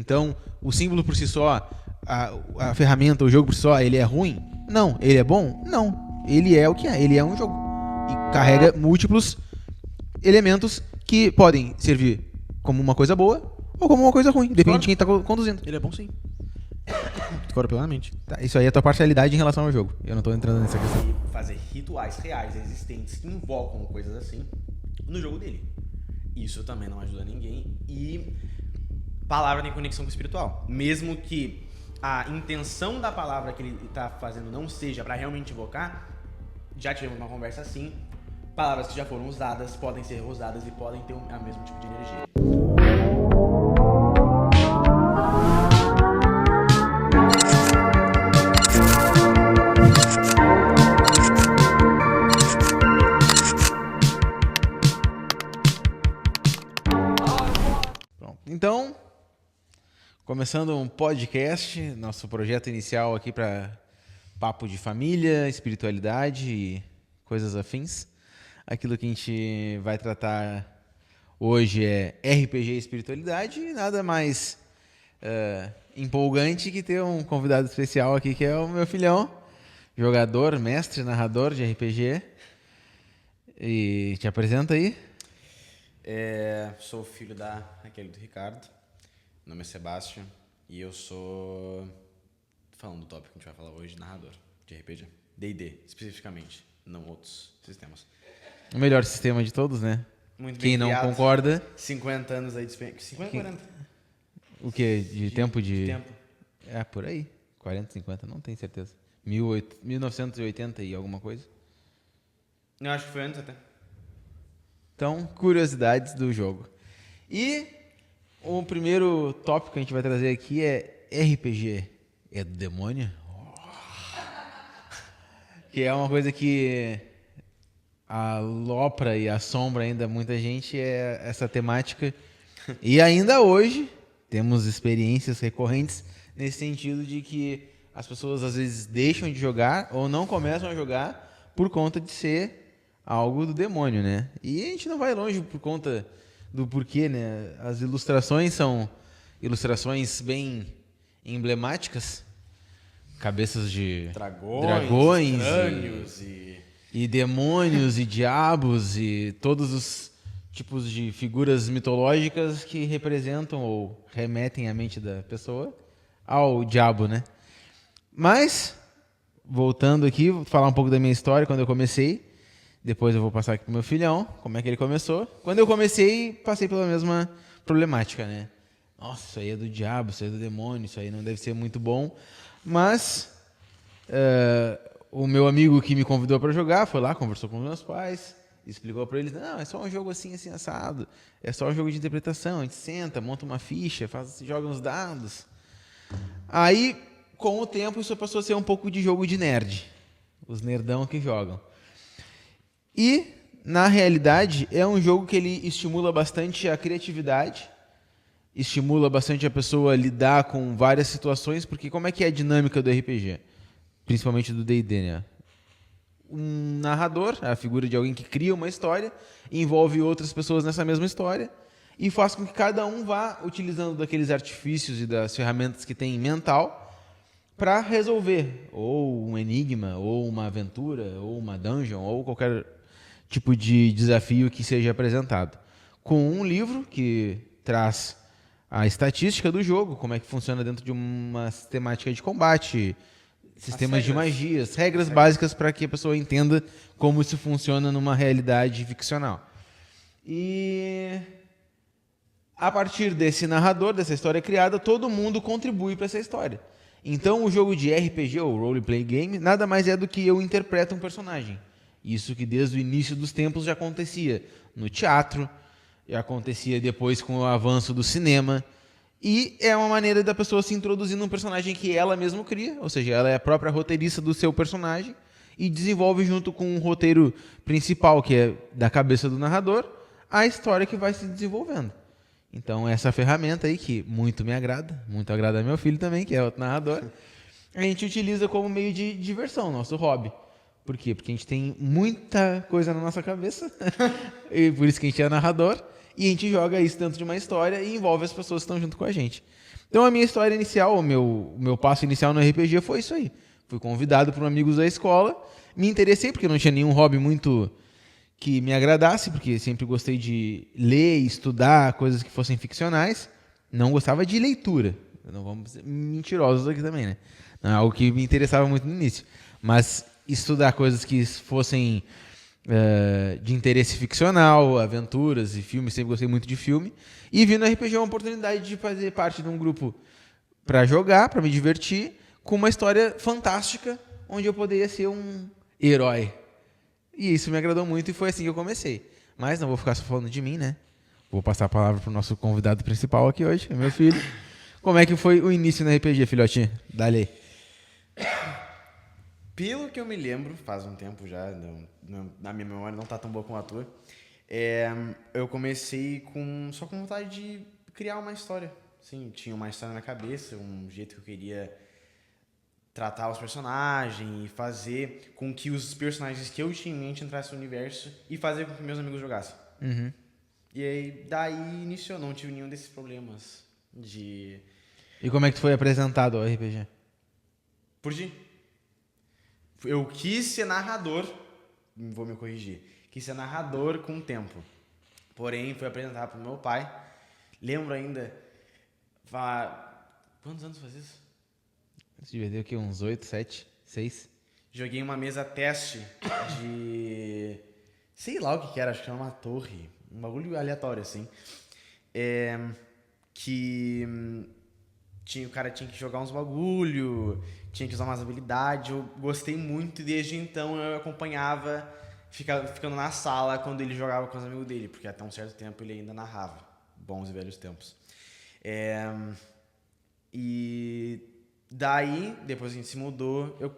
Então, o símbolo por si só, a ferramenta, o jogo por si só, ele é ruim? Não. Ele é bom? Não. Ele é o que é. Ele é um jogo. E carrega múltiplos elementos que podem servir como uma coisa boa ou como uma coisa ruim. Depende de quem está conduzindo. Ele é bom sim. Concordo plenamente. Tá, isso aí é a tua parcialidade em relação ao jogo. Eu não tô entrando nessa questão. E fazer rituais reais existentes que invocam coisas assim no jogo dele. Isso também não ajuda ninguém. E palavra tem conexão com o espiritual. Mesmo que a intenção da palavra que ele está fazendo não seja para realmente invocar, já tivemos uma conversa assim. Palavras que já foram usadas podem ser usadas e podem ter o mesmo tipo de energia. Pronto. Então, começando um podcast, nosso projeto inicial aqui para papo de família, espiritualidade e coisas afins. Aquilo que a gente vai tratar hoje é RPG e espiritualidade e nada mais empolgante que ter um convidado especial aqui que é o meu filhão, jogador, mestre, narrador de RPG. E te apresenta aí. Sou filho da Raquel e do Ricardo. Meu nome é Sebastião e eu sou, falando do tópico que a gente vai falar hoje, narrador de RPG. D&D, especificamente, não outros sistemas. O melhor sistema de todos, né? Muito bem Quem não criado. concorda... 50 anos aí de experiência. 50, 40. O quê? De tempo de... tempo. É, por aí. 40, 50, não tenho certeza. 1980 e alguma coisa. Eu acho que foi antes até. Então, curiosidades do jogo. E o primeiro tópico que a gente vai trazer aqui é RPG. É do demônio? Que é uma coisa que alopra e assombra ainda muita gente, é essa temática. E ainda hoje temos experiências recorrentes nesse sentido de que as pessoas às vezes deixam de jogar ou não começam a jogar por conta de ser algo do demônio, né? E a gente não vai longe por conta do porquê, né? As ilustrações são ilustrações bem emblemáticas. Cabeças de dragões crânios e demônios e diabos e todos os tipos de figuras mitológicas que representam ou remetem a mente da pessoa ao diabo, né? Mas, voltando aqui, vou falar um pouco da minha história quando eu comecei. Depois eu vou passar aqui pro meu filhão, como é que ele começou. Quando eu comecei, passei pela mesma problemática, né? Nossa, isso aí é do diabo, isso aí é do demônio, isso aí não deve ser muito bom. Mas o meu amigo que me convidou para jogar foi lá, conversou com os meus pais, explicou para eles, não, é só um jogo assim, assim, assado. É só um jogo de interpretação, a gente senta, monta uma ficha, joga uns dados. Aí, com o tempo, isso passou a ser um pouco de jogo de nerd. Os nerdão que jogam. E, na realidade, é um jogo que ele estimula bastante a criatividade, estimula bastante a pessoa a lidar com várias situações, porque como é que é a dinâmica do RPG? Principalmente do D&D, né? Um narrador, a figura de alguém que cria uma história, envolve outras pessoas nessa mesma história e faz com que cada um vá utilizando daqueles artifícios e das ferramentas que tem mental para resolver ou um enigma, ou uma aventura, ou uma dungeon, ou qualquer tipo de desafio que seja apresentado. Com um livro que traz a estatística do jogo, como é que funciona dentro de uma sistemática de combate, sistemas de magias, regras básicas para que a pessoa entenda como isso funciona numa realidade ficcional. E a partir desse narrador, dessa história criada, todo mundo contribui para essa história. Então o jogo de RPG, ou Role Play Game, nada mais é do que eu interpreto um personagem. Isso que desde o início dos tempos já acontecia no teatro, já acontecia depois com o avanço do cinema, e é uma maneira da pessoa se introduzir num personagem que ela mesma cria, ou seja, ela é a própria roteirista do seu personagem e desenvolve junto com o roteiro principal, que é da cabeça do narrador, a história que vai se desenvolvendo. Então essa ferramenta aí, que muito me agrada, muito agrada meu filho também, que é outro narrador, a gente utiliza como meio de diversão, nosso hobby. Por quê? Porque a gente tem muita coisa na nossa cabeça, e por isso que a gente é narrador, e a gente joga isso dentro de uma história e envolve as pessoas que estão junto com a gente. Então a minha história inicial, o meu passo inicial no RPG foi isso aí. Fui convidado por amigos da escola, me interessei porque não tinha nenhum hobby muito que me agradasse, porque sempre gostei de ler e estudar coisas que fossem ficcionais. Não gostava de leitura. Não vamos ser mentirosos aqui também, né? Não é algo que me interessava muito no início. Mas estudar coisas que fossem de interesse ficcional, aventuras e filmes, sempre gostei muito de filme. E vi no RPG uma oportunidade de fazer parte de um grupo para jogar, para me divertir, com uma história fantástica, onde eu poderia ser um herói. E isso me agradou muito e foi assim que eu comecei. Mas não vou ficar só falando de mim, né? Vou passar a palavra para o nosso convidado principal aqui hoje, meu filho. Como é que foi o início no RPG, filhotinho? Dá-lhe. Pelo que eu me lembro, faz um tempo já, na minha memória não tá tão boa como a tua, eu comecei só com vontade de criar uma história. Sim, tinha uma história na cabeça, um jeito que eu queria tratar os personagens e fazer com que os personagens que eu tinha em mente entrassem no universo e fazer com que meus amigos jogassem. Uhum. E aí, daí iniciou, não tive nenhum desses problemas de... E como é que tu foi apresentado ao RPG? Por ti. Eu quis ser narrador, vou me corrigir, quis ser narrador com o tempo. Porém, fui apresentado pro meu pai. Lembro ainda, quantos anos faz isso? Você devia ter o quê? Uns 8, 7, 6? Joguei uma mesa teste de... sei lá o que era, acho que era uma torre. Um bagulho aleatório, assim. Que o cara tinha que jogar uns bagulho, tinha que usar umas habilidades. Eu gostei muito e desde então eu acompanhava, ficando na sala quando ele jogava com os amigos dele, porque até um certo tempo ele ainda narrava. Bons e velhos tempos. E daí, depois a gente se mudou, eu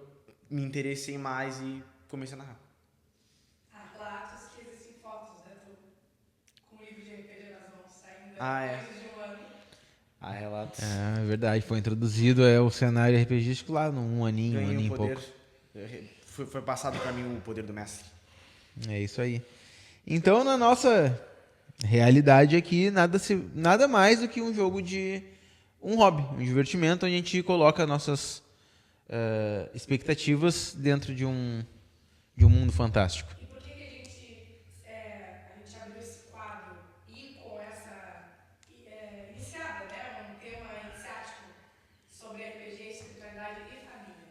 me interessei mais e comecei a narrar. Há relatos que existem fotos, né? Com o livro de RPG nas mãos, saindo É. de um ano. Há relatos. É verdade, foi introduzido o cenário RPGístico lá num aninho, um aninho e pouco. Foi passado pra mim o poder do mestre. É isso aí. Então, na nossa realidade aqui, nada mais do que um jogo de... um hobby, um divertimento, onde a gente coloca nossas expectativas dentro de um mundo fantástico. E por que a gente abriu esse quadro e com essa iniciada, né? Um tema iniciático sobre RPG, espiritualidade e família?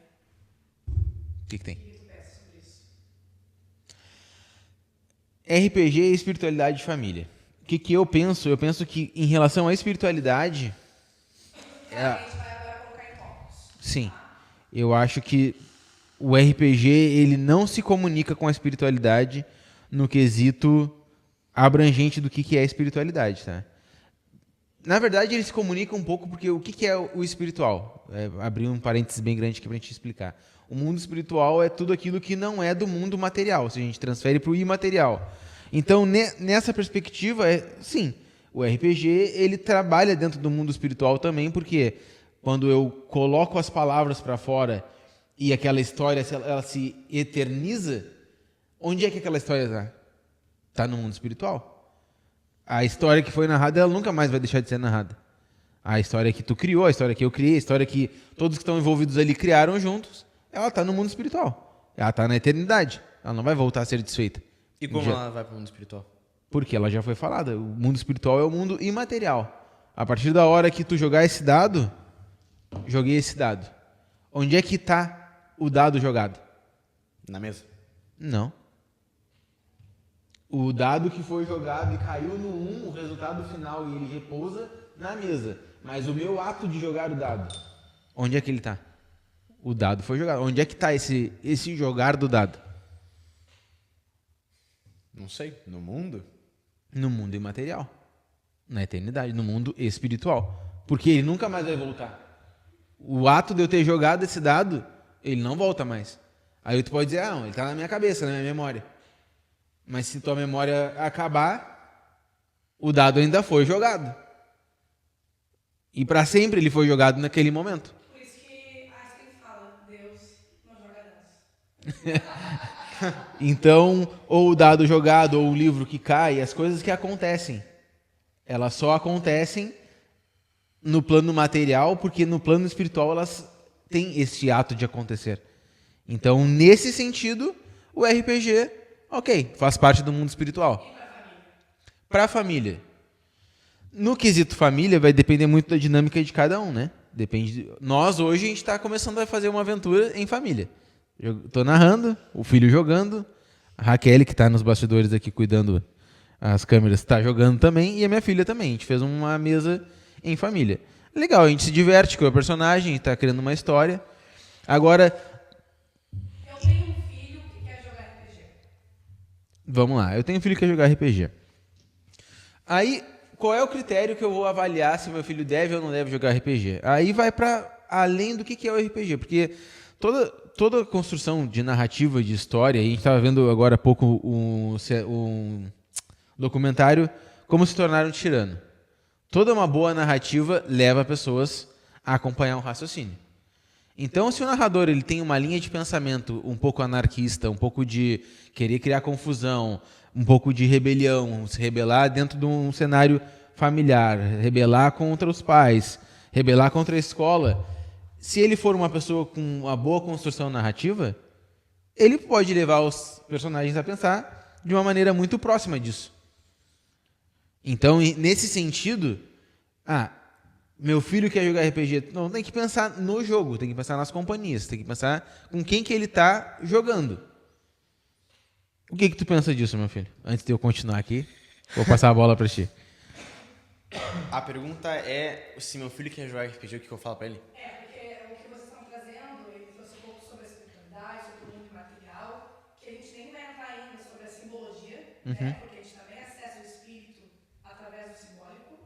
O que tem? O que tu pensa sobre isso? RPG, espiritualidade e família. O que eu penso? Eu penso que em relação à espiritualidade... A gente vai agora colocar em focos. Sim. Eu acho que o RPG ele não se comunica com a espiritualidade no quesito abrangente do que é a espiritualidade, tá? Na verdade, ele se comunica um pouco porque o que é o espiritual? Abrir um parênteses bem grande aqui pra gente explicar. O mundo espiritual é tudo aquilo que não é do mundo material, se a gente transfere para o imaterial. Então, nessa perspectiva, sim, o RPG ele trabalha dentro do mundo espiritual também, porque quando eu coloco as palavras para fora e aquela história ela se eterniza, onde é que aquela história está? Está no mundo espiritual. A história que foi narrada, ela nunca mais vai deixar de ser narrada. A história que tu criou, a história que eu criei, a história que todos que estão envolvidos ali criaram juntos, ela está no mundo espiritual. Ela está na eternidade. Ela não vai voltar a ser desfeita. E como ela vai para o mundo espiritual? Porque ela já foi falada. O mundo espiritual é o mundo imaterial. A partir da hora que tu jogar esse dado, joguei esse dado. Onde é que está o dado jogado? Na mesa? Não. O dado que foi jogado e caiu no 1, o resultado final, e ele repousa na mesa. Mas o meu ato de jogar o dado, onde é que ele está? O dado foi jogado. Onde é que está esse jogar do dado? Não sei. No mundo? No mundo imaterial. Na eternidade. No mundo espiritual. Porque ele nunca mais vai voltar. O ato de eu ter jogado esse dado, ele não volta mais. Aí tu pode dizer, não, ele está na minha cabeça, na minha memória. Mas se tua memória acabar, o dado ainda foi jogado. E para sempre ele foi jogado naquele momento. Por isso que Einstein fala, Deus não joga dança. Então, ou o dado jogado, ou o livro que cai, as coisas que acontecem, elas só acontecem no plano material, porque no plano espiritual elas têm esse ato de acontecer. Então, nesse sentido, o RPG, ok, faz parte do mundo espiritual. Para a família. No quesito família, vai depender muito da dinâmica de cada um, né? Nós, hoje, a gente está começando a fazer uma aventura em família. Eu tô narrando, o filho jogando, a Raquel, que está nos bastidores aqui cuidando as câmeras, está jogando também, e a minha filha também. A gente fez uma mesa em família. Legal, a gente se diverte com o personagem, está criando uma história. Agora, Eu tenho um filho que quer jogar RPG. vamos lá, eu tenho um filho que quer jogar RPG. Aí, qual é o critério que eu vou avaliar se meu filho deve ou não deve jogar RPG? Aí vai para além do que é o RPG, porque toda construção de narrativa, de história, a gente estava vendo agora há pouco um documentário Como Se Tornar um Tirano. Toda uma boa narrativa leva pessoas a acompanhar um raciocínio. Então, se o narrador ele tem uma linha de pensamento um pouco anarquista, um pouco de querer criar confusão, um pouco de rebelião, se rebelar dentro de um cenário familiar, rebelar contra os pais, rebelar contra a escola, se ele for uma pessoa com uma boa construção narrativa, ele pode levar os personagens a pensar de uma maneira muito próxima disso. Então, nesse sentido, meu filho quer jogar RPG. Não, tem que pensar no jogo, tem que pensar nas companhias, tem que pensar com quem que ele está jogando. O que tu pensa disso, meu filho? Antes de eu continuar aqui, vou passar a bola para ti. A pergunta é se meu filho quer jogar RPG, o que eu falo pra ele? Porque o que vocês estão trazendo, ele trouxe um pouco sobre a espiritualidade, sobre o mundo material, que a gente nem vai entrar ainda sobre a simbologia, né? Porque a gente também acessa o espírito através do simbólico.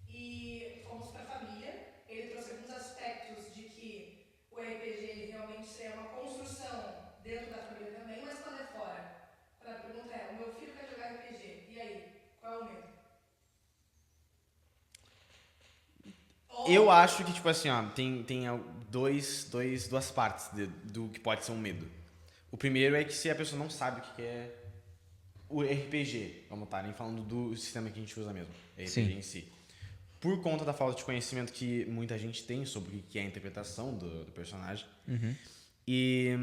E fomos para a família, ele trouxe alguns aspectos de que o RPG ele realmente é uma construção dentro da família também, mas quando é fora. A pergunta é, o meu filho quer jogar RPG, e aí? Qual é o medo? Eu acho que, tipo assim, tem duas partes do que pode ser um medo. O primeiro é que se a pessoa não sabe o que é o RPG, vamos estar nem falando do sistema que a gente usa mesmo, RPG Sim. em si. Por conta da falta de conhecimento que muita gente tem sobre o que é a interpretação do personagem. E,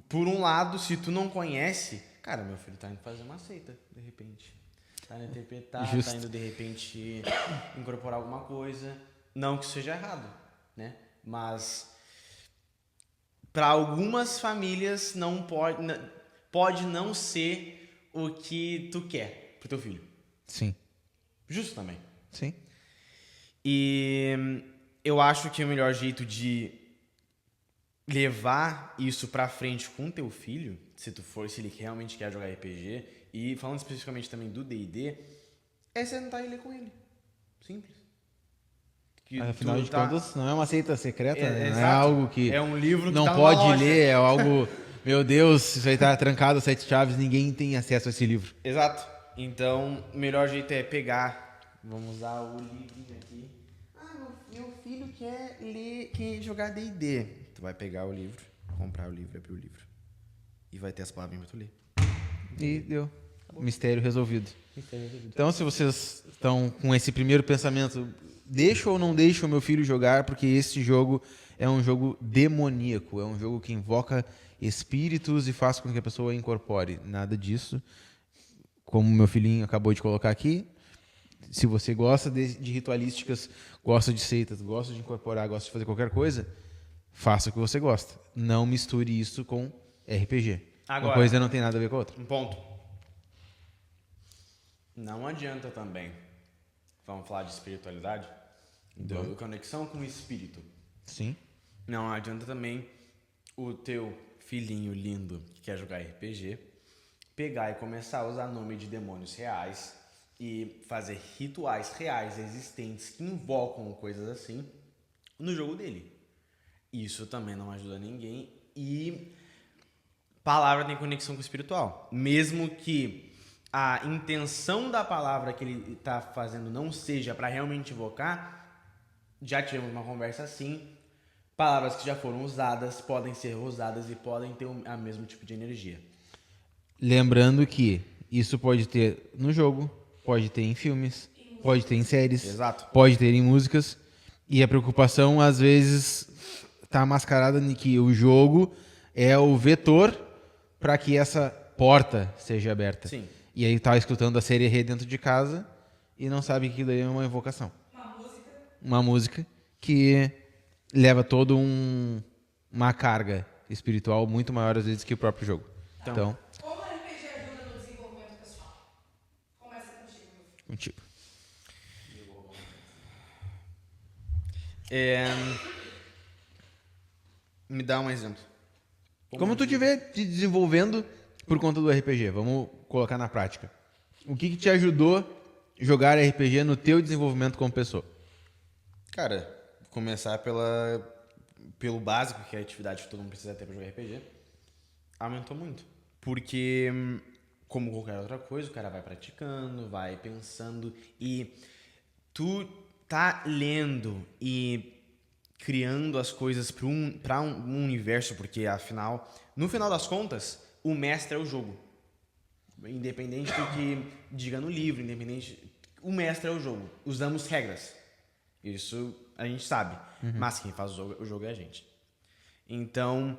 por um lado, se tu não conhece, cara, meu filho tá indo fazer uma seita, de repente. Tá indo interpretar, Justo. tá indo, de repente, incorporar alguma coisa. Não que isso seja errado, né? Mas, para algumas famílias, não pode não ser o que tu quer pro teu filho. Sim. Justo também. Sim. E eu acho que o melhor jeito de levar isso pra frente com teu filho, se ele realmente quer jogar RPG, e falando especificamente também do D&D, é sentar e ler com ele. Simples. Que Afinal tu de contas, não é uma seita secreta, né? Não é exato. algo que É um livro que não tá numa pode loja. ler, é algo... Meu Deus, isso aí tá trancado a 7 chaves, ninguém tem acesso a esse livro. Exato. Então, o melhor jeito é pegar... Vamos usar o livrinho aqui. Meu filho quer jogar D&D. Tu vai pegar o livro, comprar o livro, abrir o livro. E vai ter as palavrinhas pra tu ler. E deu. Mistério resolvido. Então, se vocês estão com esse primeiro pensamento, deixo ou não deixo o meu filho jogar, porque esse jogo é um jogo demoníaco, é um jogo que invoca espíritos e faz com que a pessoa incorpore. Nada disso. Como meu filhinho acabou de colocar aqui, se você gosta de ritualísticas, gosta de seitas, gosta de incorporar, gosta de fazer qualquer coisa, faça o que você gosta. Não misture isso com RPG. Agora, uma coisa não tem nada a ver com a outra. Um ponto. Não adianta também, vamos falar de espiritualidade, de conexão com o espírito. Sim. Não adianta também o teu filhinho lindo que quer jogar RPG pegar e começar a usar nome de demônios reais e fazer rituais reais existentes que invocam coisas assim no jogo dele. Isso também não ajuda ninguém e palavra tem conexão com o espiritual. Mesmo que a intenção da palavra que ele está fazendo não seja para realmente invocar, já tivemos uma conversa assim. Palavras que já foram usadas podem ser usadas e podem ter o mesmo tipo de energia. Lembrando que isso pode ter no jogo, pode ter em filmes, pode ter em séries, Exato. pode ter em músicas. E a preocupação, às vezes, tá mascarada em que o jogo é o vetor para que essa porta seja aberta. Sim. E aí tá escutando a série dentro de casa e não sabe que aquilo aí é uma invocação. Uma música que leva toda uma carga espiritual muito maior, às vezes, que o próprio jogo. Então, Como a RPG ajuda no desenvolvimento pessoal? Começa contigo. contigo. Me dá um exemplo. Como tu te vê te desenvolvendo por conta do RPG? Vamos colocar na prática. O que te ajudou jogar RPG no teu desenvolvimento como pessoa? Cara, começar pelo básico, que é a atividade que todo mundo precisa ter pra jogar RPG, aumentou muito. Porque, como qualquer outra coisa, o cara vai praticando, vai pensando e tu tá lendo e criando as coisas para um universo, porque afinal, no final das contas, o mestre é o jogo. Independente do que diga no livro, o mestre é o jogo. Usamos regras. Isso a gente sabe. Mas quem faz o jogo é a gente. Então,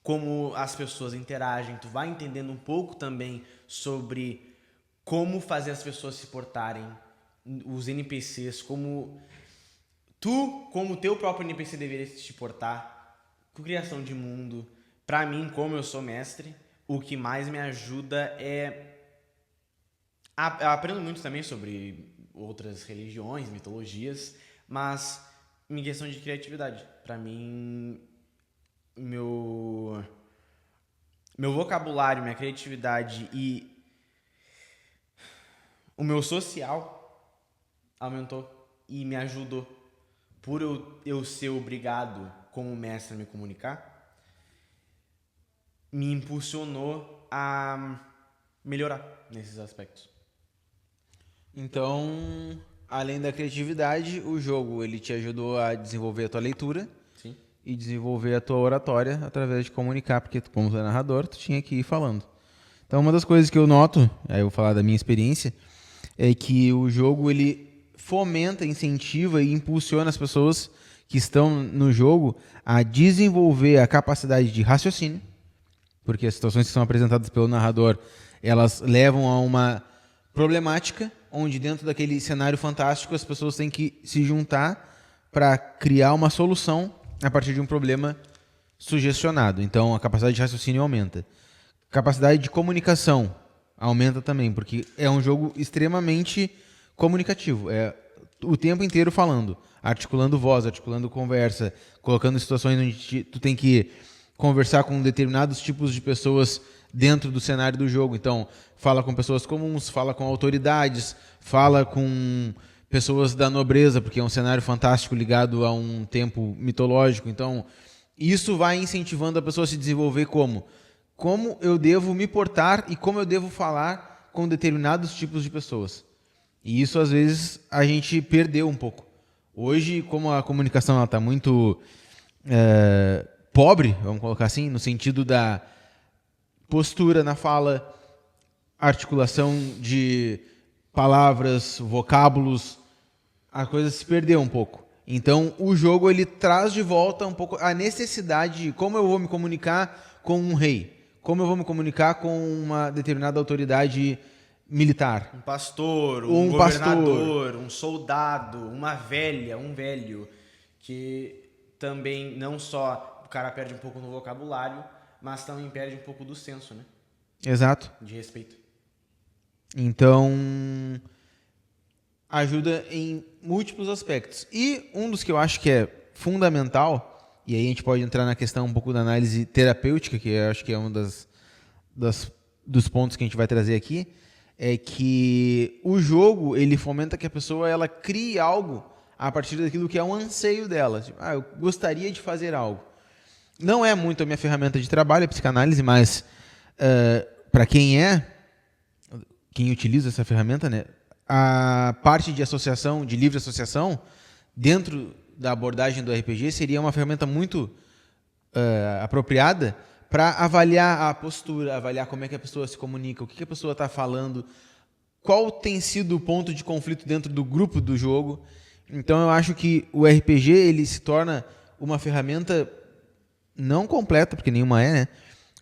como as pessoas interagem, tu vai entendendo um pouco também sobre como fazer as pessoas se portarem, os NPCs, como teu próprio NPC deveria se portar, com criação de mundo. Pra mim, como eu sou mestre, o que mais me ajuda é... Eu aprendo muito também sobre outras religiões, mitologias, mas em questão de criatividade. Pra mim, meu vocabulário, minha criatividade e o meu social aumentou e me ajudou. Por eu ser obrigado como mestre a me comunicar, me impulsionou a melhorar nesses aspectos. Então, além da criatividade, o jogo ele te ajudou a desenvolver a tua leitura. Sim. E desenvolver a tua oratória através de comunicar, porque tu, como tu é narrador, tu tinha que ir falando. Então, uma das coisas que eu noto, aí eu vou falar da minha experiência, é que o jogo ele fomenta, incentiva e impulsiona as pessoas que estão no jogo a desenvolver a capacidade de raciocínio, porque as situações que são apresentadas pelo narrador, elas levam a uma problemática, onde dentro daquele cenário fantástico as pessoas têm que se juntar para criar uma solução a partir de um problema sugestionado. Então, a capacidade de raciocínio aumenta. Capacidade de comunicação aumenta também, porque é um jogo extremamente comunicativo. É o tempo inteiro falando, articulando voz, articulando conversa, colocando situações onde tu tem que conversar com determinados tipos de pessoas dentro do cenário do jogo. Então, fala com pessoas comuns, fala com autoridades, fala com pessoas da nobreza, porque é um cenário fantástico ligado a um tempo mitológico. Então, isso vai incentivando a pessoa a se desenvolver como eu devo me portar e como eu devo falar com determinados tipos de pessoas. E isso, às vezes, a gente perdeu um pouco. Hoje, como a comunicação está muito pobre, vamos colocar assim, no sentido da postura na fala, articulação de palavras, vocábulos, a coisa se perdeu um pouco. Então, o jogo ele traz de volta um pouco a necessidade de como eu vou me comunicar com um rei, como eu vou me comunicar com uma determinada autoridade militar. Um pastor, um governador, um soldado, uma velha, um velho, que também não só o cara perde um pouco no vocabulário, mas também perde um pouco do senso, né? Exato. De respeito. Então, ajuda em múltiplos aspectos. E um dos que eu acho que é fundamental, e aí a gente pode entrar na questão um pouco da análise terapêutica, que eu acho que é um dos pontos que a gente vai trazer aqui, é que o jogo ele fomenta que a pessoa ela crie algo a partir daquilo que é um anseio dela. Tipo, eu gostaria de fazer algo. Não é muito a minha ferramenta de trabalho, a psicanálise, mas para quem utiliza essa ferramenta, né, a parte de associação, de livre associação, dentro da abordagem do RPG, seria uma ferramenta muito apropriada para avaliar a postura, avaliar como é que a pessoa se comunica, o que a pessoa está falando, qual tem sido o ponto de conflito dentro do grupo do jogo. Então eu acho que o RPG ele se torna uma ferramenta não completa, porque nenhuma é, né?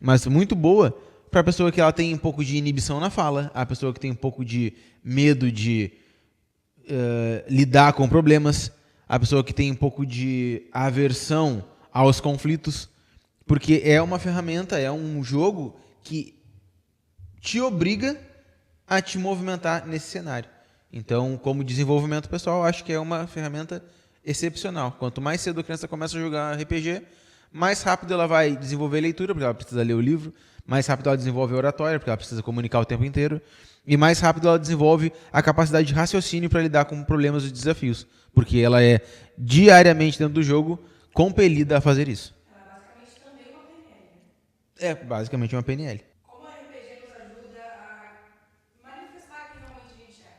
Mas muito boa para a pessoa que ela tem um pouco de inibição na fala, a pessoa que tem um pouco de medo de lidar com problemas, a pessoa que tem um pouco de aversão aos conflitos, porque é uma ferramenta, é um jogo que te obriga a te movimentar nesse cenário. Então, como desenvolvimento pessoal, acho que é uma ferramenta excepcional. Quanto mais cedo a criança começa a jogar RPG, mais rápido ela vai desenvolver leitura, porque ela precisa ler o livro, mais rápido ela desenvolve oratória, porque ela precisa comunicar o tempo inteiro, e mais rápido ela desenvolve a capacidade de raciocínio para lidar com problemas e desafios, porque ela é diariamente dentro do jogo compelida a fazer isso. Ela basicamente também é uma PNL. É basicamente uma PNL. Como a RPG nos ajuda a manifestar quem realmente a gente é?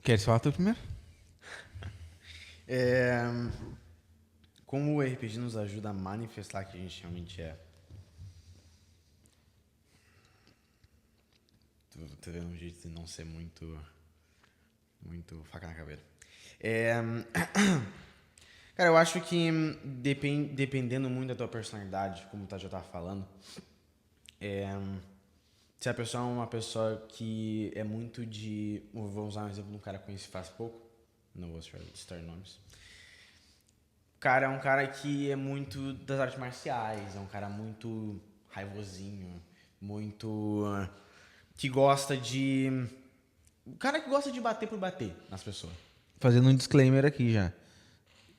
Queres falar tu primeiro? Como o RPG nos ajuda a manifestar quem a gente realmente é? Tô vendo um jeito de não ser muito faca na caveira. Cara, eu acho que dependendo muito da tua personalidade, como tu já tava falando, se a pessoa é uma pessoa que é muito de... Vou usar um exemplo de um cara que eu conheci faz pouco, não vou citar nomes. O cara é um cara que é muito das artes marciais, é um cara muito raivosinho, muito... que gosta de... O cara que gosta de bater por bater nas pessoas. Fazendo um disclaimer aqui já.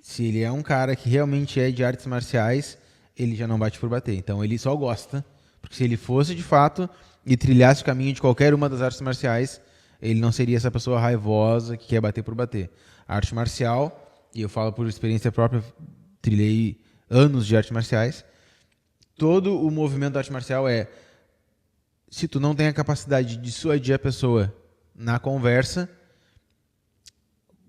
Se ele é um cara que realmente é de artes marciais, ele já não bate por bater. Então ele só gosta. Porque se ele fosse de fato e trilhasse o caminho de qualquer uma das artes marciais, ele não seria essa pessoa raivosa que quer bater por bater. A arte marcial, e eu falo por experiência própria, trilhei anos de artes marciais, todo o movimento da arte marcial é: se tu não tem a capacidade de dissuadir a pessoa na conversa,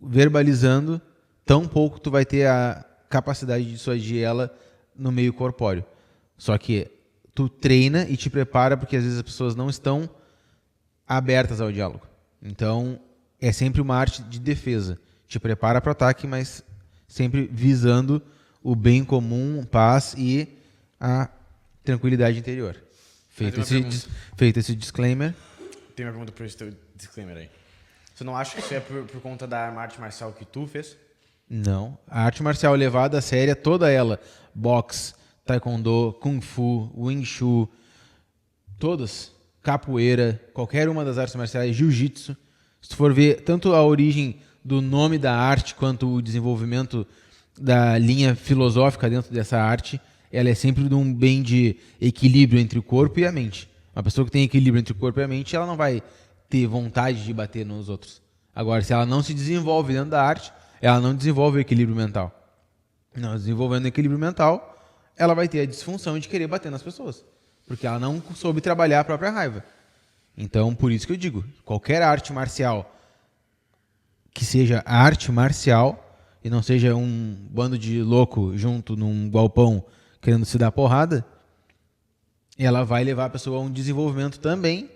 verbalizando, tão pouco tu vai ter a capacidade de dissuadir ela no meio corpóreo. Só que tu treina e te prepara, porque às vezes as pessoas não estão abertas ao diálogo. Então, é sempre uma arte de defesa. Te prepara para o ataque, mas sempre visando o bem comum, paz e a tranquilidade interior. Feito esse disclaimer. Tem uma pergunta para esse teu disclaimer aí. Você não acha que isso é por conta da arte marcial que tu fez? Não. A arte marcial levada a sério, toda ela, boxe, taekwondo, kung fu, wing chun, todas, capoeira, qualquer uma das artes marciais, jiu-jitsu. Se tu for ver tanto a origem do nome da arte quanto o desenvolvimento da linha filosófica dentro dessa arte, ela é sempre de um bem de equilíbrio entre o corpo e a mente. Uma pessoa que tem equilíbrio entre o corpo e a mente, ela não vai ter vontade de bater nos outros. Agora, se ela não se desenvolve dentro da arte, ela não desenvolve o equilíbrio mental. Não desenvolvendo o equilíbrio mental, ela vai ter a disfunção de querer bater nas pessoas, porque ela não soube trabalhar a própria raiva. Então, por isso que eu digo, qualquer arte marcial que seja arte marcial e não seja um bando de louco junto num galpão querendo se dar porrada, ela vai levar a pessoa a um desenvolvimento também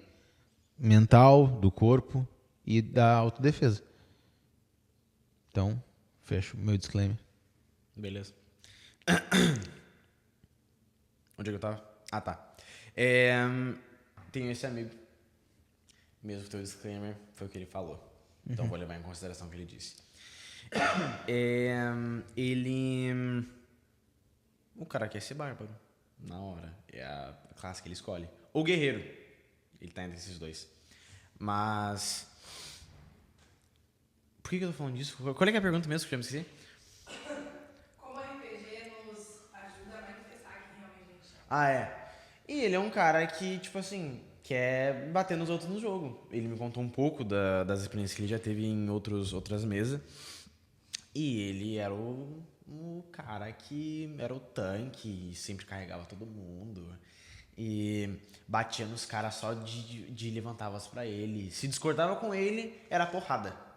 mental, do corpo e da autodefesa. Então, fecho o meu disclaimer. Beleza. Onde é que eu tava? Ah, tá. Tenho esse amigo. Mesmo que o teu disclaimer foi o que ele falou. Então vou levar em consideração o que ele disse. O cara quer ser bárbaro. Na hora. É a classe que ele escolhe. Ou guerreiro. Ele tá entre esses dois. Mas... Por que eu tô falando disso? Qual é que é a pergunta mesmo que eu já me esqueci? Como a RPG nos ajuda a manifestar quem realmente a gente é. Ah, é. E ele é um cara que, tipo assim, quer bater nos outros no jogo. Ele me contou um pouco das experiências que ele já teve em outras mesas. E ele era o cara que era o tanque, sempre carregava todo mundo. E batia nos caras só de levantar voz pra ele. Se discordava com ele, era porrada.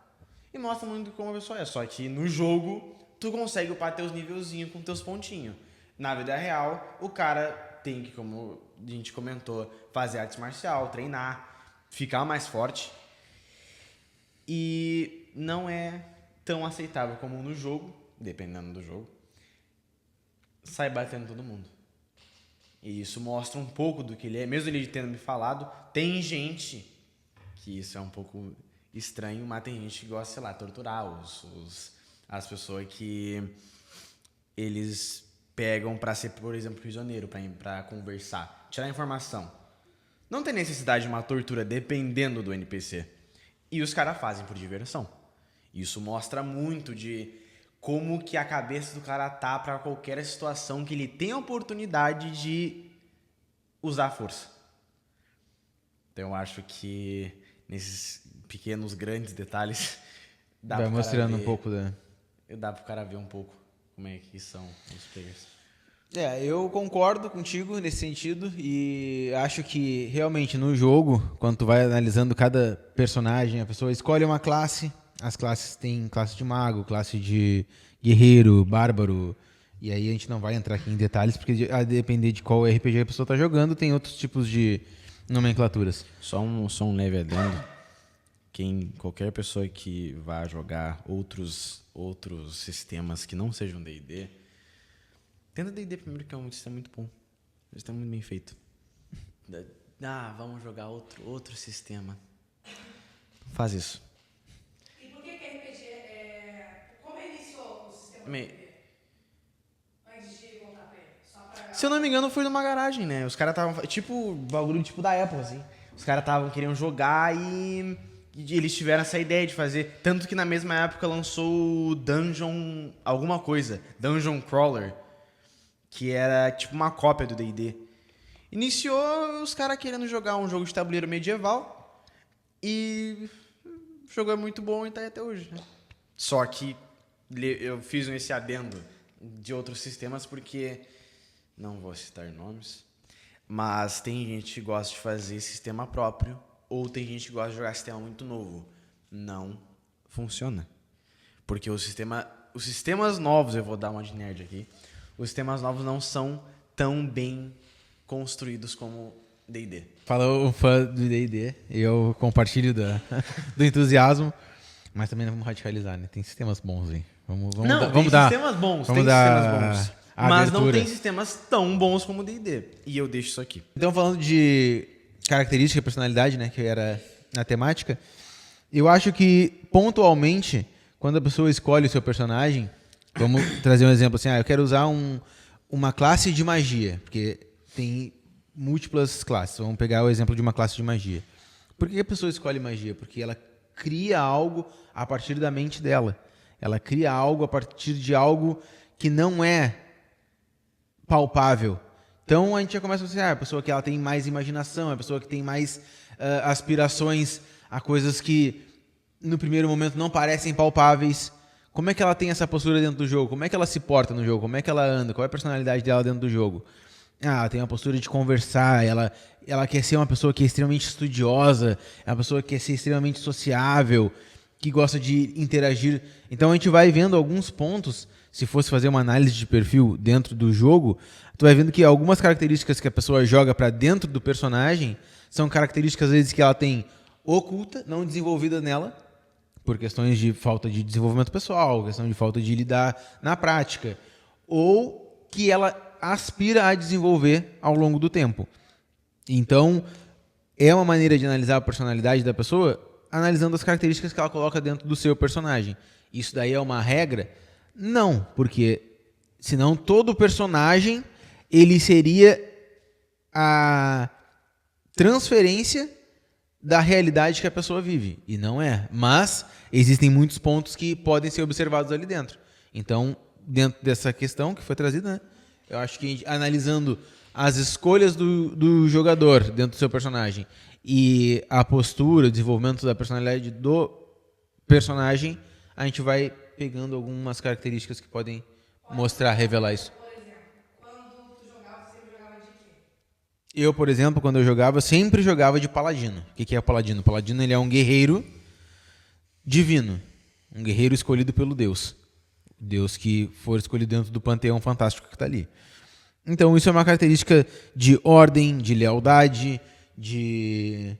E mostra muito como a pessoa é. Só que no jogo, tu consegue upar teus nivelzinhos com teus pontinhos. Na vida real, o cara tem que, como a gente comentou, fazer arte marcial, treinar, ficar mais forte. E não é tão aceitável como no jogo, dependendo do jogo, sai batendo todo mundo. E isso mostra um pouco do que ele é. Mesmo ele tendo me falado, tem gente que isso é um pouco estranho, mas tem gente que gosta, sei lá, torturar as pessoas que eles pegam pra ser, por exemplo, prisioneiro, pra conversar, tirar informação. Não tem necessidade de uma tortura dependendo do NPC. E os caras fazem por diversão. Isso mostra muito de como que a cabeça do cara tá pra qualquer situação que ele tenha a oportunidade de usar a força. Então eu acho que nesses pequenos, grandes detalhes Vai mostrando um pouco da... Dá pro cara ver um pouco como é que são os players. Eu concordo contigo nesse sentido e acho que realmente no jogo, quando tu vai analisando cada personagem, a pessoa escolhe uma classe, as classes têm classe de mago, classe de guerreiro, bárbaro, e aí a gente não vai entrar aqui em detalhes, porque a depender de qual RPG a pessoa está jogando, tem outros tipos de nomenclaturas. Só um leve adendo. Qualquer pessoa que vá jogar outros sistemas que não sejam D&D, tenta D&D primeiro, que é um sistema muito bom. Um sistema muito bem feito. Vamos jogar outro sistema. Faz isso. E por que RPG como iniciou o sistema D&D? Antes de voltar pra ele? Só pra... Se eu não me engano, foi numa garagem, né? Os caras estavam... Tipo, bagulho tipo da Apple, assim. Os caras queriam jogar e eles tiveram essa ideia de fazer. Tanto que na mesma época lançou o Dungeon... alguma coisa. Dungeon Crawler. Que era tipo uma cópia do D&D. Iniciou os caras querendo jogar um jogo de tabuleiro medieval. E o jogo é muito bom e tá aí até hoje, né? Só que eu fiz esse adendo de outros sistemas porque... não vou citar nomes. Mas tem gente que gosta de fazer sistema próprio. Ou tem gente que gosta de jogar sistema muito novo. Não funciona. Porque os sistemas novos... eu vou dar uma de nerd aqui. Os sistemas novos não são tão bem construídos como D&D. Fala o fã do D&D, eu compartilho do entusiasmo, mas também não vamos radicalizar, né? Tem sistemas bons aí. Vamos dar sistemas bons, vamos tem dar sistemas bons. a Mas abertura. não tem sistemas tão bons como D&D. E eu deixo isso aqui. Então, falando de característica e personalidade, né, que era na temática, eu acho que, pontualmente, quando a pessoa escolhe o seu personagem, vamos trazer um exemplo assim, eu quero usar uma classe de magia, porque tem múltiplas classes. Vamos pegar o exemplo de uma classe de magia. Por que a pessoa escolhe magia? Porque ela cria algo a partir da mente dela. Ela cria algo a partir de algo que não é palpável. Então a gente já começa a dizer, a pessoa que ela tem mais imaginação, a pessoa que tem mais aspirações a coisas que no primeiro momento não parecem palpáveis. Como é que ela tem essa postura dentro do jogo? Como é que ela se porta no jogo? Como é que ela anda? Qual é a personalidade dela dentro do jogo? Ela tem uma postura de conversar, ela quer ser uma pessoa que é extremamente estudiosa, é uma pessoa que quer ser extremamente sociável, que gosta de interagir. Então a gente vai vendo alguns pontos, se fosse fazer uma análise de perfil dentro do jogo, tu vai vendo que algumas características que a pessoa joga para dentro do personagem são características, às vezes, que ela tem oculta, não desenvolvida nela, por questões de falta de desenvolvimento pessoal, questão de falta de lidar na prática, ou que ela aspira a desenvolver ao longo do tempo. Então, é uma maneira de analisar a personalidade da pessoa analisando as características que ela coloca dentro do seu personagem. Isso daí é uma regra? Não, porque senão todo personagem ele seria a transferência da realidade que a pessoa vive. E não é. Mas existem muitos pontos que podem ser observados ali dentro. Então, dentro dessa questão que foi trazida, né, eu acho que analisando as escolhas do jogador dentro do seu personagem e a postura, o desenvolvimento da personalidade do personagem, a gente vai pegando algumas características que podem mostrar, revelar isso. Por exemplo, quando tu jogava, você sempre jogava de quê? Eu, por exemplo, quando eu jogava, sempre jogava de paladino. O que é o paladino? O paladino ele é um guerreiro divino. Um guerreiro escolhido pelo Deus. Deus que for escolhido dentro do panteão fantástico que está ali. Então, isso é uma característica de ordem, de lealdade, de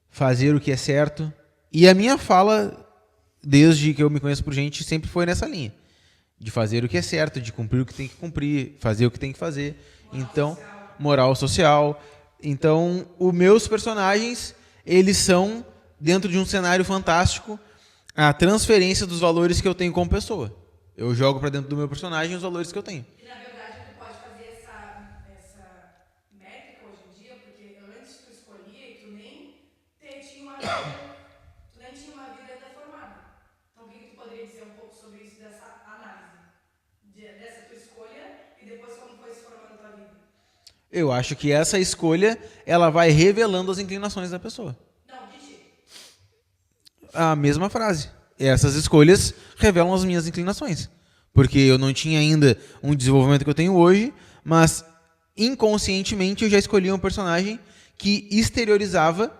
fazer o que é certo. E a minha fala, desde que eu me conheço por gente, sempre foi nessa linha. De fazer o que é certo, de cumprir o que tem que cumprir, fazer o que tem que fazer. Então, moral social. Então, os meus personagens, eles são, dentro de um cenário fantástico, a transferência dos valores que eu tenho como pessoa. Eu jogo pra dentro do meu personagem os valores que eu tenho. E na verdade tu pode fazer essa métrica hoje em dia, porque antes tu escolhia e tinha uma vida, tu nem tinha uma vida ainda formada. Então o que tu poderia dizer um pouco sobre isso, dessa análise? Dessa tua escolha e depois como foi se formando a tua vida? Eu acho que essa escolha, ela vai revelando as inclinações da pessoa. Não, de ti. A mesma frase. Essas escolhas revelam as minhas inclinações. Porque eu não tinha ainda um desenvolvimento que eu tenho hoje, mas inconscientemente eu já escolhi um personagem que exteriorizava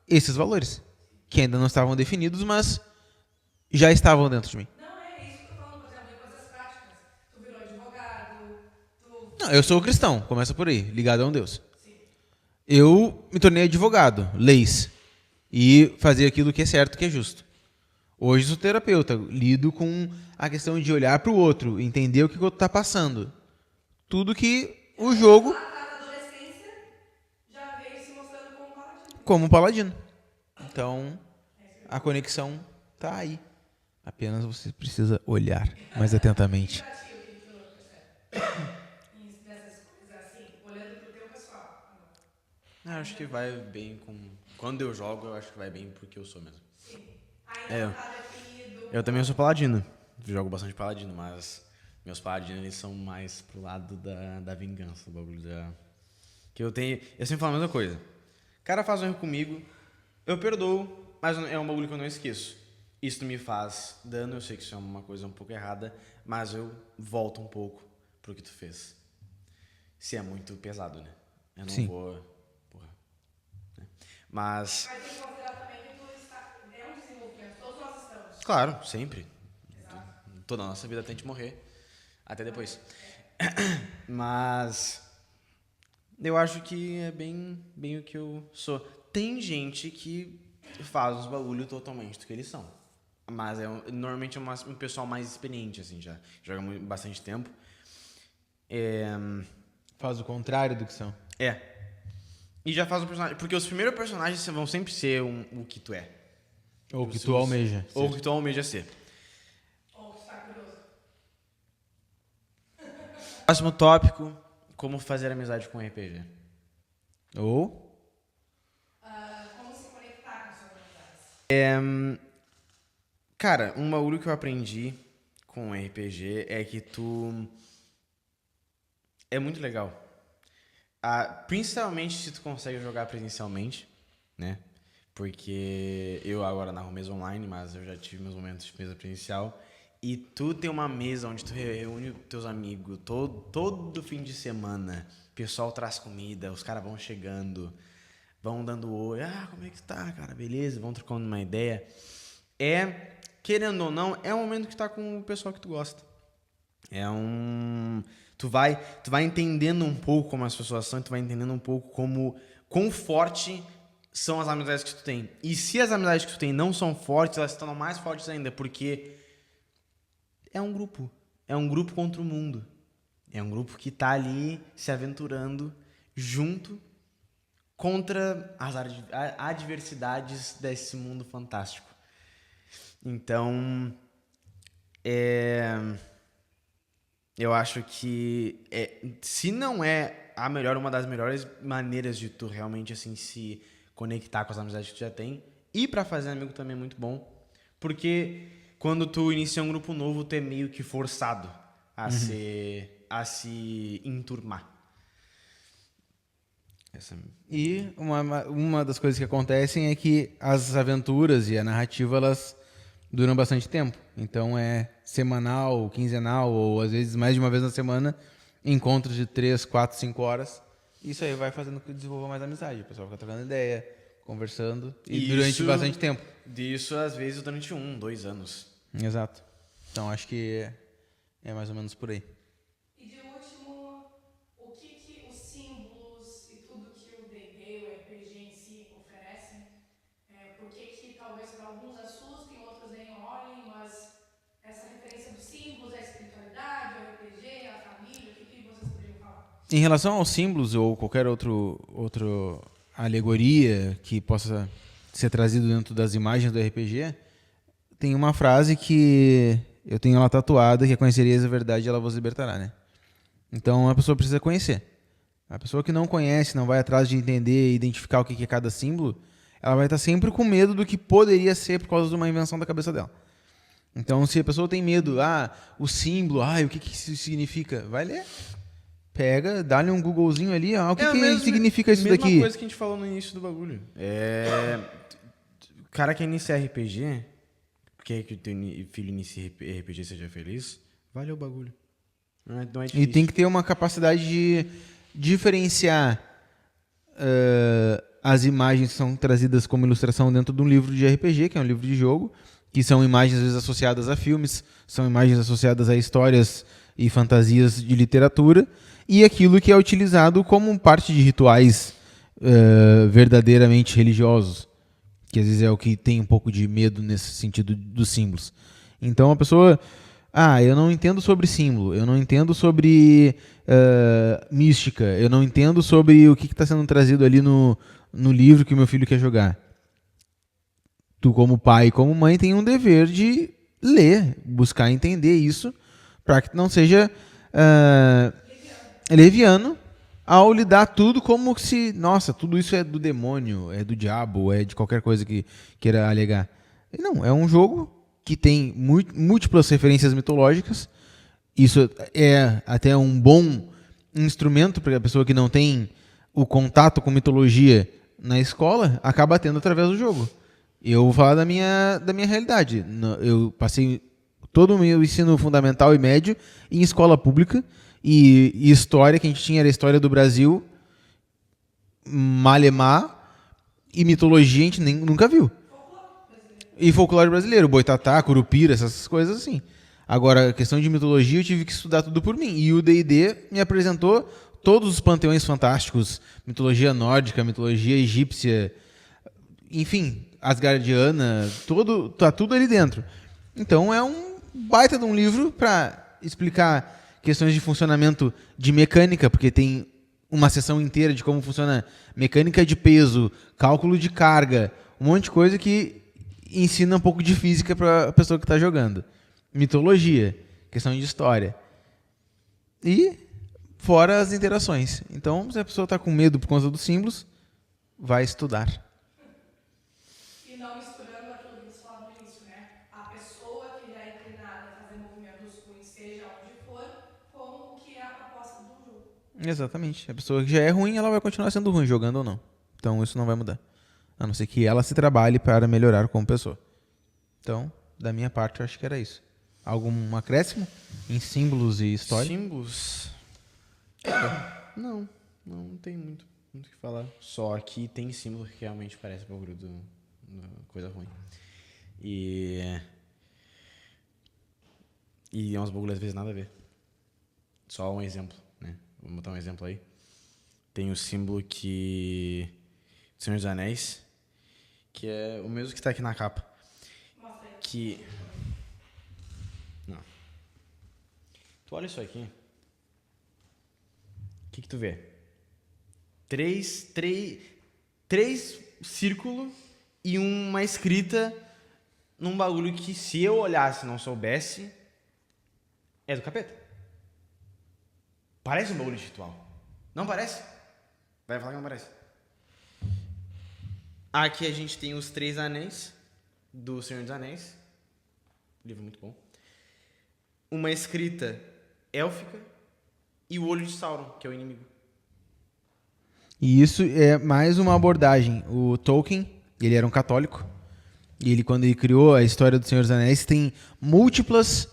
esses valores. Que ainda não estavam definidos, mas já estavam dentro de mim. Não, é isso que eu tô falando, por exemplo, em coisas práticas. Tu virou advogado, Não, eu sou cristão, começa por aí, ligado a um Deus. Eu me tornei advogado, leis, e fazia aquilo que é certo, que é justo. Hoje sou terapeuta, lido com a questão de olhar para o outro, entender o que o outro está passando. Tudo que o jogo, lá atrás da adolescência, já veio se mostrando como paladino. como um paladino. Então, a conexão está aí. Apenas você precisa olhar mais atentamente. Pra ti, o que tu percebe? Nessas coisas assim, olhando pro teu pessoal. Eu acho que vai bem com... Quando eu jogo, eu acho que vai bem porque eu sou mesmo. Ainda não tá definido. Eu também sou paladino. Jogo bastante paladino, mas meus paladinos eles são mais pro lado da vingança, do bagulho da... Que eu tenho... Eu sempre falo a mesma coisa. O cara faz um erro comigo, eu perdoo, mas é um bagulho que eu não esqueço. Isso me faz dano, eu sei que isso é uma coisa um pouco errada, mas eu volto um pouco pro que tu fez. Se é muito pesado, né? Eu não Sim. vou... Porra. Né? Mas... Mas tem que considerar também que tu está, é um desenvolvimento, todos nós estamos. Claro, sempre. Toda a nossa vida tem que morrer. Até depois. Mas eu acho que é bem o que eu sou. Tem gente que faz os bagulho totalmente do que eles são. Mas normalmente é um pessoal mais experiente, assim, já joga bastante tempo. Faz o contrário do que são. E já faz um personagem. Porque os primeiros personagens vão sempre ser o que tu é. Ou o que tu almeja. Ou o que tu almeja ser. Ou tu está curioso. Próximo tópico: como fazer amizade com RPG. Ou Como se conectar com suas amizades. Cara, um bagulho que eu aprendi com RPG é que é muito legal. Principalmente se tu consegue jogar presencialmente, né? Porque eu agora narro mesa online, mas eu já tive meus momentos de mesa presencial. E tu tem uma mesa onde tu reúne teus amigos todo fim de semana. O pessoal traz comida, os caras vão chegando, vão dando oi. Como é que tá, cara? Beleza? Vão trocando uma ideia. Querendo ou não, é um momento que tu tá com o pessoal que tu gosta. Tu vai entendendo um pouco como as pessoas são, tu vai entendendo um pouco quão forte são as amizades que tu tem. E se as amizades que tu tem não são fortes, elas se tornam mais fortes ainda, porque é um grupo. É um grupo contra o mundo. É um grupo que tá ali se aventurando junto contra as adversidades desse mundo fantástico. Então, eu acho que se não é a melhor, uma das melhores maneiras de tu realmente assim se conectar com as amizades que tu já tem, e pra fazer amigo também é muito bom, porque quando tu inicia um grupo novo, tu é meio que forçado a se enturmar. E uma das coisas que acontecem é que as aventuras e a narrativa, elas duram bastante tempo. Então é semanal, quinzenal, ou às vezes mais de uma vez na semana, encontros de 3, 4, 5 horas. Isso aí vai fazendo que desenvolva mais amizade. O pessoal fica trocando ideia, conversando, e durante bastante tempo. Disso, às vezes, durante 1, 2 anos. Exato. Então acho que é mais ou menos por aí. E de último, o que Em relação aos símbolos ou qualquer outro alegoria que possa ser trazido dentro das imagens do RPG, tem uma frase que eu tenho ela tatuada, que é conhecereis a verdade e ela vos libertará, né? Então a pessoa precisa conhecer. A pessoa que não conhece, não vai atrás de entender e identificar o que é cada símbolo, ela vai estar sempre com medo do que poderia ser por causa de uma invenção da cabeça dela. Então, se a pessoa tem medo, o símbolo, o que isso significa? Vai ler. Pega, dá-lhe um Googlezinho ali, o que significa isso daqui? Mesma coisa que a gente falou no início do bagulho. O cara que inicia RPG, quer que o teu filho inicie RPG e seja feliz, vale o bagulho. Não é difícil. E tem que ter uma capacidade de diferenciar as imagens que são trazidas como ilustração dentro de um livro de RPG, que é um livro de jogo, que são imagens às vezes associadas a filmes, são imagens associadas a histórias e fantasias de literatura, e aquilo que é utilizado como parte de rituais verdadeiramente religiosos, que às vezes é o que tem um pouco de medo nesse sentido dos símbolos. Então a pessoa, eu não entendo sobre símbolo, eu não entendo sobre mística, eu não entendo sobre o que está sendo trazido ali no livro que o meu filho quer jogar. Tu, como pai e como mãe, tem um dever de ler, buscar entender isso, para que não seja leviano ao lidar tudo como se, nossa, tudo isso é do demônio, é do diabo, é de qualquer coisa que queira alegar. E não, é um jogo que tem múltiplas referências mitológicas. Isso é até um bom instrumento para a pessoa que não tem o contato com mitologia na escola, acaba tendo através do jogo. Eu vou falar da minha realidade. Eu passei todo o meu ensino fundamental e médio em escola pública, e história que a gente tinha era a história do Brasil, Malemar, e mitologia a gente nunca viu. E folclore brasileiro, boitatá, curupira, essas coisas assim. Agora, a questão de mitologia eu tive que estudar tudo por mim. E o D&D me apresentou todos os panteões fantásticos, mitologia nórdica, mitologia egípcia, enfim, asgardiana, tá tudo ali dentro. Então é um baita de um livro para explicar questões de funcionamento de mecânica, porque tem uma seção inteira de como funciona mecânica de peso, cálculo de carga, um monte de coisa que ensina um pouco de física para a pessoa que está jogando. Mitologia, questão de história. E fora as interações. Então, se a pessoa está com medo por conta dos símbolos, vai estudar. E não misturando aquilo que você falou no início, né? A pessoa que já é treinada a fazer movimentos ruins, seja onde for, como o que é a proposta do jogo. Exatamente. A pessoa que já é ruim, ela vai continuar sendo ruim, jogando ou não. Então, isso não vai mudar. A não ser que ela se trabalhe para melhorar como pessoa. Então, da minha parte, eu acho que era isso. Algum acréscimo em símbolos e história? Símbolos? Não tem muito o que falar. Só que tem símbolo que realmente parece o bagulho do coisa ruim. E é uns bagulhos às vezes nada a ver. Só um exemplo, né? Vou botar um exemplo aí. Tem o símbolo que... Senhor dos Anéis, que é o mesmo que está aqui na capa. Que... Não. Tu olha isso aqui. O que tu vê? Três círculos e uma escrita num bagulho que, se eu olhasse e não soubesse, é do capeta. Parece um bagulho de ritual. Não parece? Vai falar que não parece. Aqui a gente tem os 3 anéis do Senhor dos Anéis. Livro muito bom. Uma escrita élfica e o olho de Sauron, que é o inimigo. E isso é mais uma abordagem. O Tolkien, ele era um católico. E ele, quando ele criou a história do Senhor dos Anéis, tem múltiplas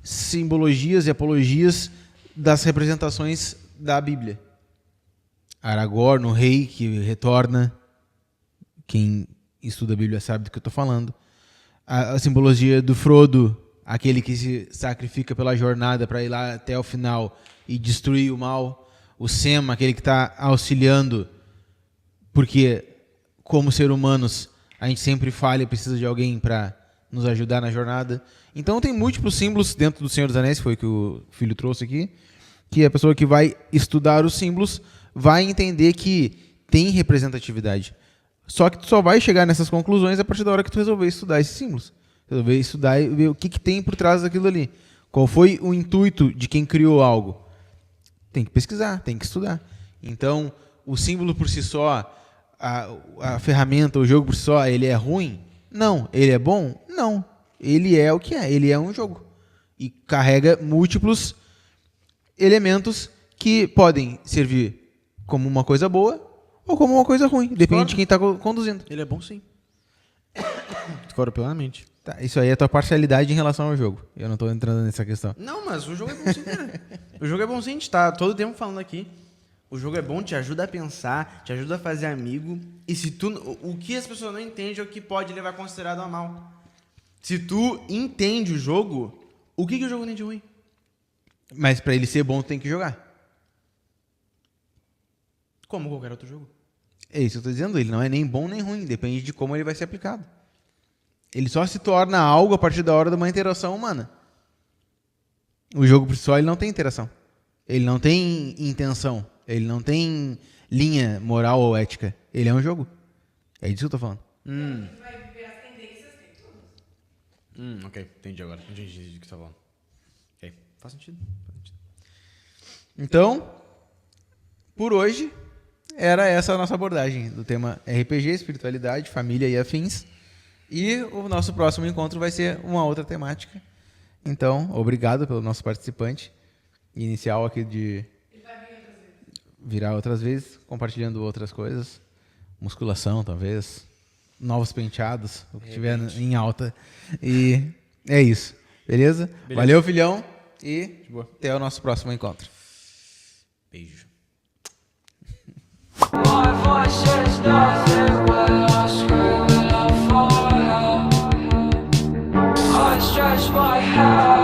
simbologias e apologias das representações da Bíblia. Aragorn, o rei que retorna. Quem estuda a Bíblia sabe do que eu estou falando. A simbologia do Frodo, aquele que se sacrifica pela jornada para ir lá até o final e destruir o mal. O Sam, aquele que está auxiliando, porque como ser humanos a gente sempre falha e precisa de alguém para nos ajudar na jornada. Então tem múltiplos símbolos dentro do Senhor dos Anéis, foi o que o filho trouxe aqui, que a pessoa que vai estudar os símbolos vai entender que tem representatividade. Só que tu só vai chegar nessas conclusões a partir da hora que tu resolver estudar esses símbolos. Resolver estudar e ver o que tem por trás daquilo ali. Qual foi o intuito de quem criou algo? Tem que pesquisar, tem que estudar. Então, o símbolo por si só, a ferramenta, o jogo por si só, ele é ruim? Não. Ele é bom? Não. Ele é o que é. Ele é um jogo. E carrega múltiplos elementos que podem servir como uma coisa boa ou como uma coisa ruim. Depende de quem está conduzindo. Ele é bom sim. Discordo plenamente. Tá, isso aí é a tua parcialidade em relação ao jogo. Eu não estou entrando nessa questão. Não, mas o jogo é bom sim, cara. O jogo é bom sim, a gente tá todo tempo falando aqui. O jogo é bom, te ajuda a pensar, te ajuda a fazer amigo. E se tu... O que as pessoas não entendem é o que pode levar considerado a mal. Se tu entende o jogo, o que o jogo tem de ruim? Mas para ele ser bom, tu tem que jogar. Como qualquer outro jogo. É isso que eu estou dizendo. Ele não é nem bom nem ruim. Depende de como ele vai ser aplicado. Ele só se torna algo a partir da hora de uma interação humana. O jogo por si só ele não tem interação. Ele não tem intenção. Ele não tem linha moral ou ética. Ele é um jogo. É disso que eu tô falando. Vai viver as tendências de tudo. Ok, entendi agora. Entendi o que você tá falando. Ok, faz sentido. Então, por hoje, era essa a nossa abordagem do tema RPG, espiritualidade, família e afins. E o nosso próximo encontro vai ser uma outra temática. Então, obrigado pelo nosso participante inicial aqui de virar outras vezes, compartilhando outras coisas. Musculação, talvez. Novos penteados, o que tiver em alta. E é isso. Beleza? Valeu, filhão. E até o nosso próximo encontro. Beijo. My voice says nothing when I scream and I fall out. I stretch my hands.